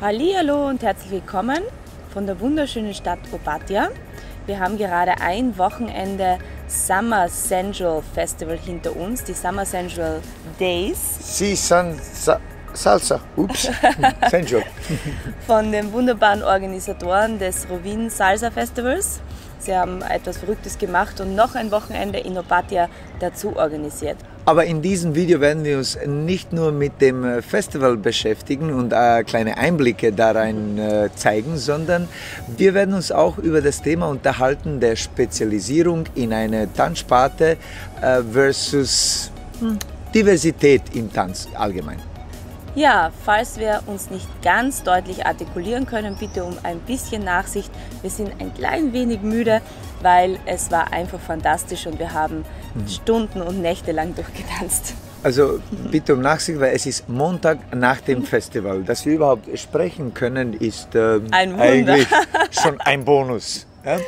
Hallihallo und herzlich willkommen von der wunderschönen Stadt Opatija. Wir haben gerade ein Wochenende Summer Sensual Festival hinter uns, die Summer Sensual Days. Sí, Salsa, ups, Sensual. Von den wunderbaren Organisatoren des Rovinj Salsa Festivals. Sie haben etwas Verrücktes gemacht und noch ein Wochenende in Opatija dazu organisiert. Aber in diesem Video werden wir uns nicht nur mit dem Festival beschäftigen und kleine Einblicke da rein zeigen, sondern wir werden uns auch über das Thema unterhalten der Spezialisierung in eine Tanzsparte versus Diversität im Tanz allgemein. Ja, falls wir uns nicht ganz deutlich artikulieren können, bitte um ein bisschen Nachsicht. Wir sind ein klein wenig müde, weil es war einfach fantastisch und wir haben Stunden und Nächte lang durchgetanzt. Also bitte um Nachsicht, weil es ist Montag nach dem Festival. Dass wir überhaupt sprechen können, ist eigentlich schon ein Bonus. Ja?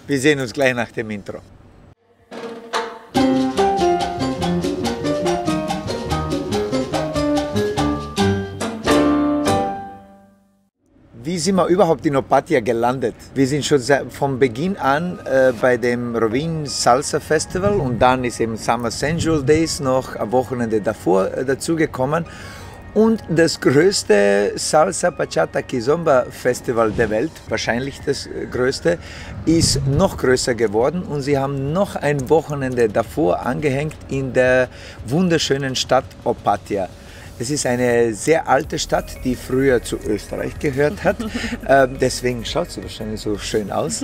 Wir sehen uns gleich nach dem Intro. Wie sind wir überhaupt in Opatija gelandet? Wir sind schon von Beginn an bei dem Rovinj Salsa Festival und dann ist eben Summer Sensual Days noch ein Wochenende davor dazugekommen. Und das größte Salsa Bachata Kizomba Festival der Welt, wahrscheinlich das größte, ist noch größer geworden und sie haben noch ein Wochenende davor angehängt in der wunderschönen Stadt Opatija. Es ist eine sehr alte Stadt, die früher zu Österreich gehört hat. Deswegen schaut sie wahrscheinlich so schön aus.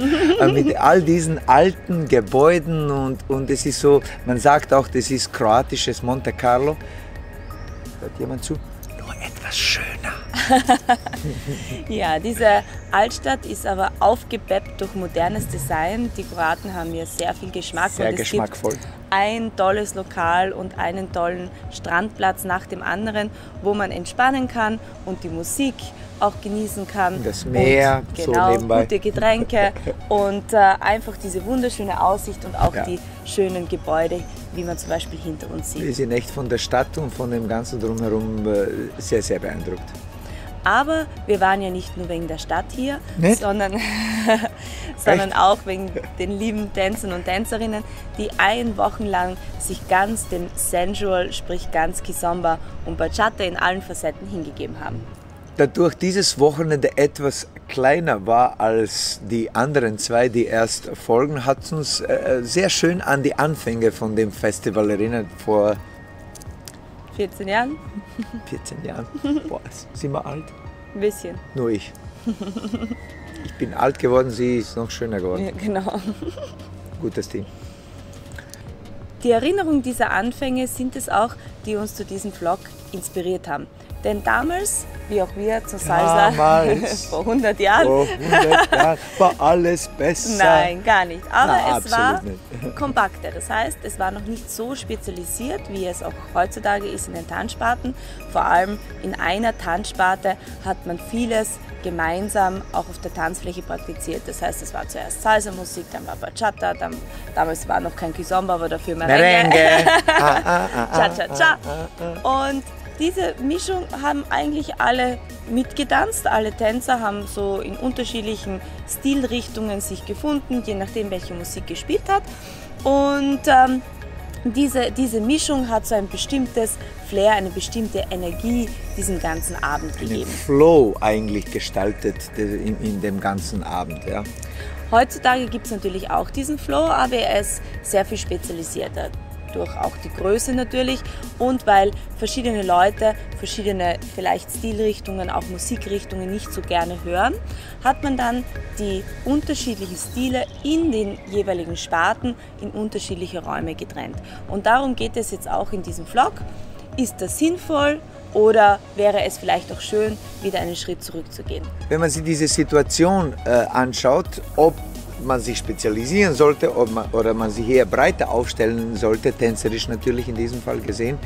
Mit all diesen alten Gebäuden und es ist so, man sagt auch, das ist kroatisches Monte Carlo. Hört jemand zu? Nur etwas schöner. Ja, diese Altstadt ist aber aufgepeppt durch modernes Design. Die Kroaten haben hier sehr viel Geschmack. Sehr und es geschmackvoll. Gibt ein tolles Lokal und einen tollen Strandplatz nach dem anderen, wo man entspannen kann und die Musik auch genießen kann. Das Meer, und, so genau, nebenbei. Gute Getränke und einfach diese wunderschöne Aussicht und auch die schönen Gebäude, wie man zum Beispiel hinter uns sieht. Wir sind echt von der Stadt und von dem Ganzen drumherum sehr, sehr beeindruckt. Aber wir waren ja nicht nur wegen der Stadt hier, Nicht? sondern auch wegen den lieben Tänzern und Tänzerinnen, die eine Woche lang sich ganz dem Sensual, sprich ganz Kizomba und Bachata in allen Facetten hingegeben haben. Dadurch dieses Wochenende etwas kleiner war als die anderen zwei, die erst folgen, hat es uns sehr schön an die Anfänge von dem Festival erinnert, vor 14 Jahren? 14 Jahren. Boah, sind wir alt? Ein bisschen. Nur ich. Ich bin alt geworden, sie ist noch schöner geworden. Ja, genau. Gutes Team. Die Erinnerung dieser Anfänge sind es auch, die uns zu diesem Vlog inspiriert haben. Denn damals, wie auch wir zur Salsa, vor 100 Jahren, vor 100 Jahren war alles besser. Nein, gar nicht. Aber Na, es war nicht. kompakter. Das heißt, es war noch nicht so spezialisiert, wie es auch heutzutage ist in den Tanzsparten. Vor allem in einer Tanzsparte hat man vieles gemeinsam auch auf der Tanzfläche praktiziert. Das heißt, es war zuerst Salsa-Musik, dann war Bachata, damals war noch kein Kizomba, aber dafür Merengue. Cha-cha-cha. Und diese Mischung haben eigentlich alle mitgetanzt. Alle Tänzer haben so in unterschiedlichen Stilrichtungen sich gefunden, je nachdem, welche Musik gespielt hat. Und diese Mischung hat so ein bestimmtes Flair, eine bestimmte Energie diesem ganzen Abend gegeben. Einen Flow eigentlich gestaltet in dem ganzen Abend. Ja. Heutzutage gibt es natürlich auch diesen Flow, aber er ist sehr viel spezialisierter. Durch auch die Größe natürlich und weil verschiedene Leute verschiedene vielleicht Stilrichtungen, auch Musikrichtungen nicht so gerne hören, hat man dann die unterschiedlichen Stile in den jeweiligen Sparten in unterschiedliche Räume getrennt. Und darum geht es jetzt auch in diesem Vlog. Ist das sinnvoll oder wäre es vielleicht auch schön, wieder einen Schritt zurückzugehen? Wenn man sich diese Situation anschaut, ob man sich spezialisieren sollte oder man sich eher breiter aufstellen sollte, tänzerisch natürlich in diesem Fall gesehen.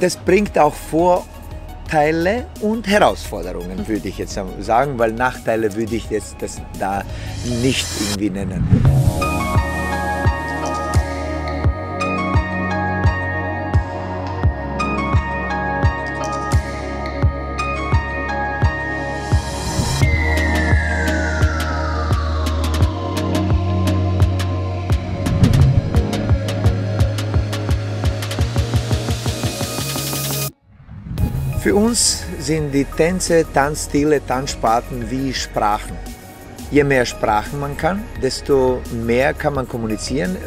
Das bringt auch Vorteile und Herausforderungen, würde ich jetzt sagen, weil Nachteile würde ich jetzt das da nicht irgendwie nennen. uns sind die Tänze, Tanzstile, Tanzsparten wie Sprachen. Je mehr Sprachen man kann, desto mehr kann man kommunizieren,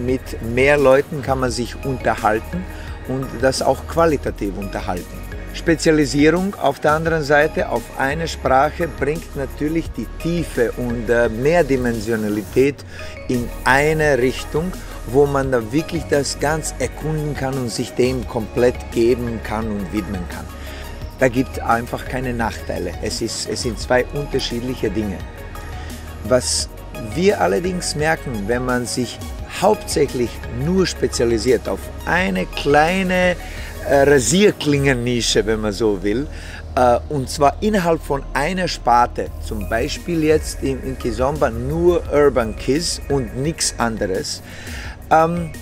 mit mehr Leuten kann man sich unterhalten und das auch qualitativ unterhalten. Spezialisierung auf der anderen Seite auf eine Sprache bringt natürlich die Tiefe und Mehrdimensionalität in eine Richtung, wo man da wirklich das ganz erkunden kann und sich dem komplett geben kann und widmen kann. Da gibt es einfach keine Nachteile. Es sind zwei unterschiedliche Dinge. Was wir allerdings merken, wenn man sich hauptsächlich nur spezialisiert auf eine kleine Rasierklingennische, wenn man so will, und zwar innerhalb von einer Sparte, zum Beispiel jetzt in Kizomba nur Urban Kiz und nichts anderes.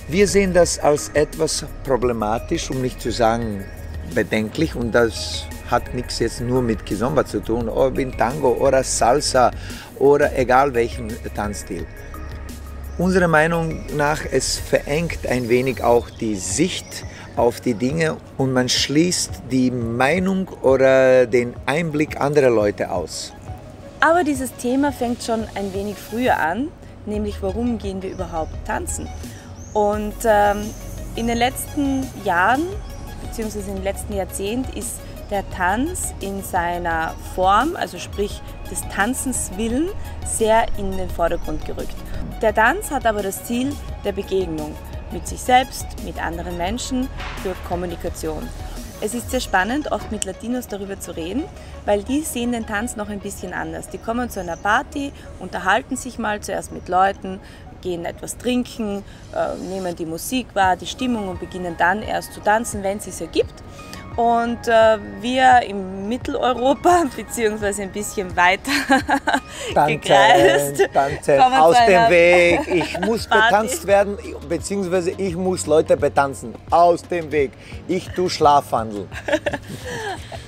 Wir sehen das als etwas problematisch, um nicht zu sagen bedenklich, und das hat nichts jetzt nur mit Kizomba zu tun, ob in Tango oder Salsa oder egal welchen Tanzstil. Unserer Meinung nach, es verengt ein wenig auch die Sicht auf die Dinge und man schließt die Meinung oder den Einblick anderer Leute aus. Aber dieses Thema fängt schon ein wenig früher an, nämlich warum gehen wir überhaupt tanzen? Und in den letzten Jahren, beziehungsweise im letzten Jahrzehnt, ist der Tanz in seiner Form, also sprich des Tanzens willen, sehr in den Vordergrund gerückt. Der Tanz hat aber das Ziel der Begegnung mit sich selbst, mit anderen Menschen, für Kommunikation. Es ist sehr spannend, oft mit Latinos darüber zu reden, weil die sehen den Tanz noch ein bisschen anders. Die kommen zu einer Party, unterhalten sich mal zuerst mit Leuten, gehen etwas trinken, nehmen die Musik wahr, die Stimmung und beginnen dann erst zu tanzen, wenn es sich ergibt. Und wir in Mitteleuropa, beziehungsweise ein bisschen weiter gekreist, tanzen, aus dem Weg, ich muss betanzt werden, beziehungsweise ich muss Leute betanzen, aus dem Weg, ich tue Schlafwandel.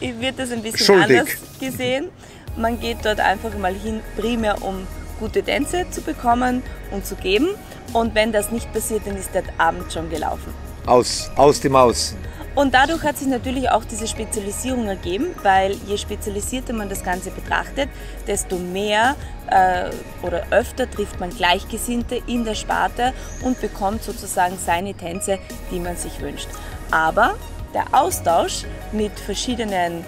Wird das ein bisschen anders gesehen. Man geht dort einfach mal hin, primär um gute Tänze zu bekommen und zu geben. Und wenn das nicht passiert, dann ist der Abend schon gelaufen. Aus dem Aus. Und dadurch hat sich natürlich auch diese Spezialisierung ergeben, weil je spezialisierter man das Ganze betrachtet, desto mehr oder öfter trifft man Gleichgesinnte in der Sparte und bekommt sozusagen seine Tänze, die man sich wünscht. Aber der Austausch mit verschiedenen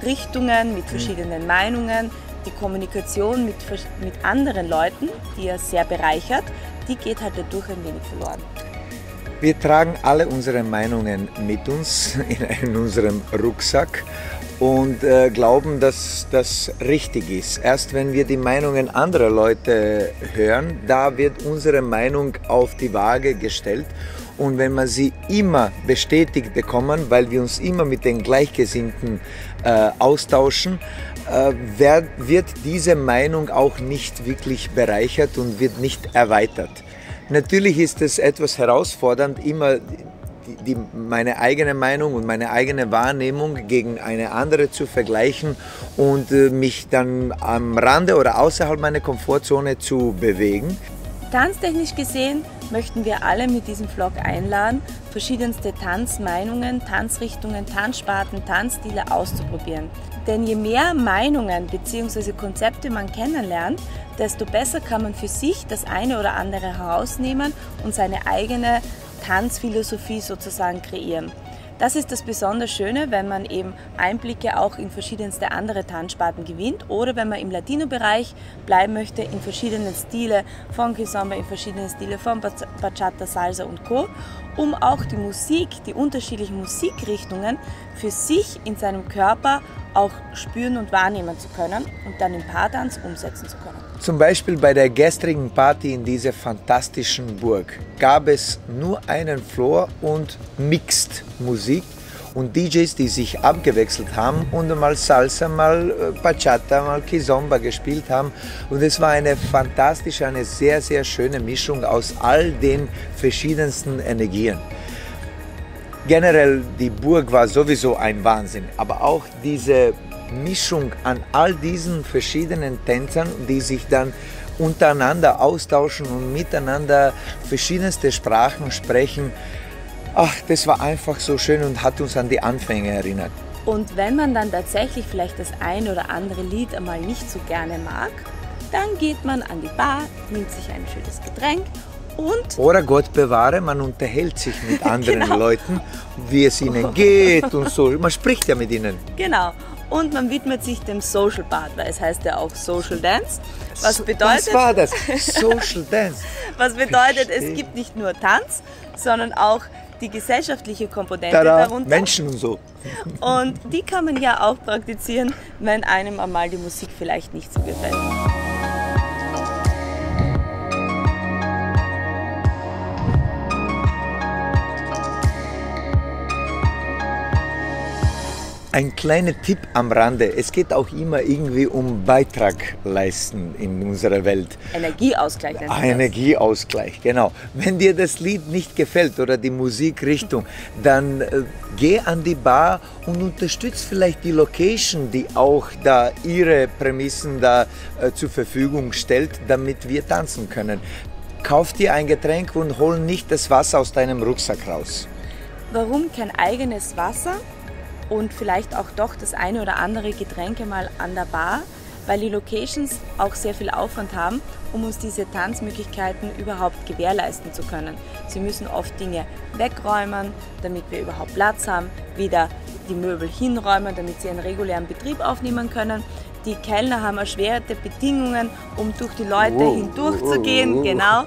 Richtungen, mit verschiedenen Meinungen, die Kommunikation mit anderen Leuten, die er sehr bereichert, die geht halt dadurch ein wenig verloren. Wir tragen alle unsere Meinungen mit uns in unserem Rucksack und glauben, dass das richtig ist. Erst wenn wir die Meinungen anderer Leute hören, da wird unsere Meinung auf die Waage gestellt. Und wenn wir sie immer bestätigt bekommen, weil wir uns immer mit den Gleichgesinnten austauschen, wird diese Meinung auch nicht wirklich bereichert und wird nicht erweitert. Natürlich ist es etwas herausfordernd, immer meine eigene Meinung und meine eigene Wahrnehmung gegen eine andere zu vergleichen und mich dann am Rande oder außerhalb meiner Komfortzone zu bewegen. Tanztechnisch gesehen möchten wir alle mit diesem Vlog einladen, verschiedenste Tanzmeinungen, Tanzrichtungen, Tanzsparten, Tanzstile auszuprobieren. Denn je mehr Meinungen bzw. Konzepte man kennenlernt, desto besser kann man für sich das eine oder andere herausnehmen und seine eigene Tanzphilosophie sozusagen kreieren. Das ist das besonders Schöne, wenn man eben Einblicke auch in verschiedenste andere Tanzsparten gewinnt oder wenn man im Latino-Bereich bleiben möchte, in verschiedenen Stile von Kizomba, in verschiedenen Stile von Bachata, Salsa und Co., um auch die Musik, die unterschiedlichen Musikrichtungen für sich in seinem Körper auch spüren und wahrnehmen zu können und dann im Paartanz umsetzen zu können. Zum Beispiel bei der gestrigen Party in dieser fantastischen Burg gab es nur einen Floor und Mixed Musik und DJs, die sich abgewechselt haben und mal Salsa, mal Bachata, mal Kizomba gespielt haben. Und es war eine fantastische, eine sehr, sehr schöne Mischung aus all den verschiedensten Energien. Generell, die Burg war sowieso ein Wahnsinn, aber auch diese Mischung an all diesen verschiedenen Tänzern, die sich dann untereinander austauschen und miteinander verschiedenste Sprachen sprechen. Ach, das war einfach so schön und hat uns an die Anfänge erinnert. Und wenn man dann tatsächlich vielleicht das ein oder andere Lied einmal nicht so gerne mag, dann geht man an die Bar, nimmt sich ein schönes Getränk und... Oder Gott bewahre, man unterhält sich mit anderen Genau. Leuten, wie es ihnen geht und so. Man spricht ja mit ihnen. Genau. Und man widmet sich dem Social Part, weil es heißt ja auch Social Dance. Was bedeutet, Was war das? Social Dance. was bedeutet, Verstehe. es gibt nicht nur Tanz, sondern auch die gesellschaftliche Komponente Tada, darunter. Menschen und so. Und die kann man ja auch praktizieren, wenn einem einmal die Musik vielleicht nicht so gefällt. Ein kleiner Tipp am Rande. Es geht auch immer irgendwie um Beitrag leisten in unserer Welt. Energieausgleich nennt man das. Energieausgleich, genau. Wenn dir das Lied nicht gefällt oder die Musikrichtung, dann geh an die Bar und unterstütz vielleicht die Location, die auch da ihre Prämissen da zur Verfügung stellt, damit wir tanzen können. Kauf dir ein Getränk und hol nicht das Wasser aus deinem Rucksack raus. Warum kein eigenes Wasser und vielleicht auch doch das eine oder andere Getränk mal an der Bar? Weil die Locations auch sehr viel Aufwand haben, um uns diese Tanzmöglichkeiten überhaupt gewährleisten zu können. Sie müssen oft Dinge wegräumen, damit wir überhaupt Platz haben, wieder die Möbel hinräumen, damit sie einen regulären Betrieb aufnehmen können. Die Kellner haben erschwerte Bedingungen, um durch die Leute hindurchzugehen, genau.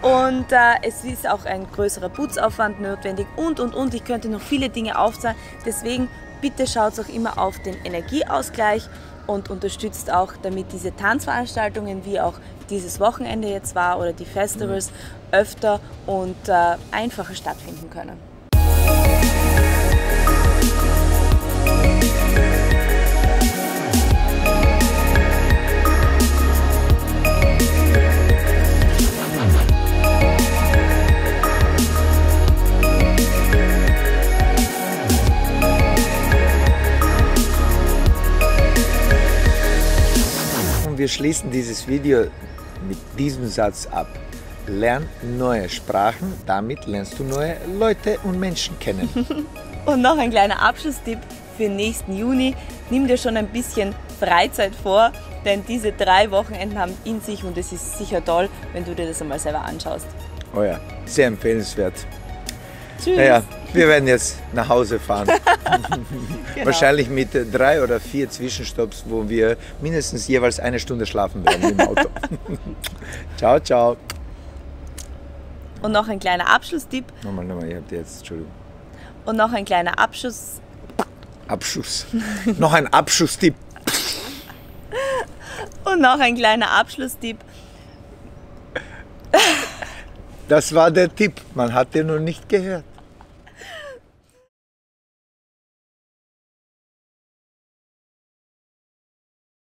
Und es ist auch ein größerer Putzaufwand notwendig und. Ich könnte noch viele Dinge aufzählen. Deswegen bitte schaut auch immer auf den Energieausgleich und unterstützt auch, damit diese Tanzveranstaltungen, wie auch dieses Wochenende jetzt war, oder die Festivals öfter und einfacher stattfinden können. Wir schließen dieses Video mit diesem Satz ab. Lern neue Sprachen, damit lernst du neue Leute und Menschen kennen. Und noch ein kleiner Abschlusstipp für den nächsten Juni. Nimm dir schon ein bisschen Freizeit vor, denn diese 3 Wochenenden haben in sich und es ist sicher toll, wenn du dir das einmal selber anschaust. Oh ja, sehr empfehlenswert. Tschüss! Naja, wir werden jetzt nach Hause fahren. Genau. Wahrscheinlich mit 3 oder 4 Zwischenstopps, wo wir mindestens jeweils 1 Stunde schlafen werden im Auto. Ciao, ciao. Und noch ein kleiner Abschlusstipp. Nochmal, ihr habt jetzt, Entschuldigung. Und noch ein kleiner Abschuss. Abschuss. Noch ein Abschusstipp. Und noch ein kleiner Abschlusstipp. Das war der Tipp, man hat den noch nicht gehört.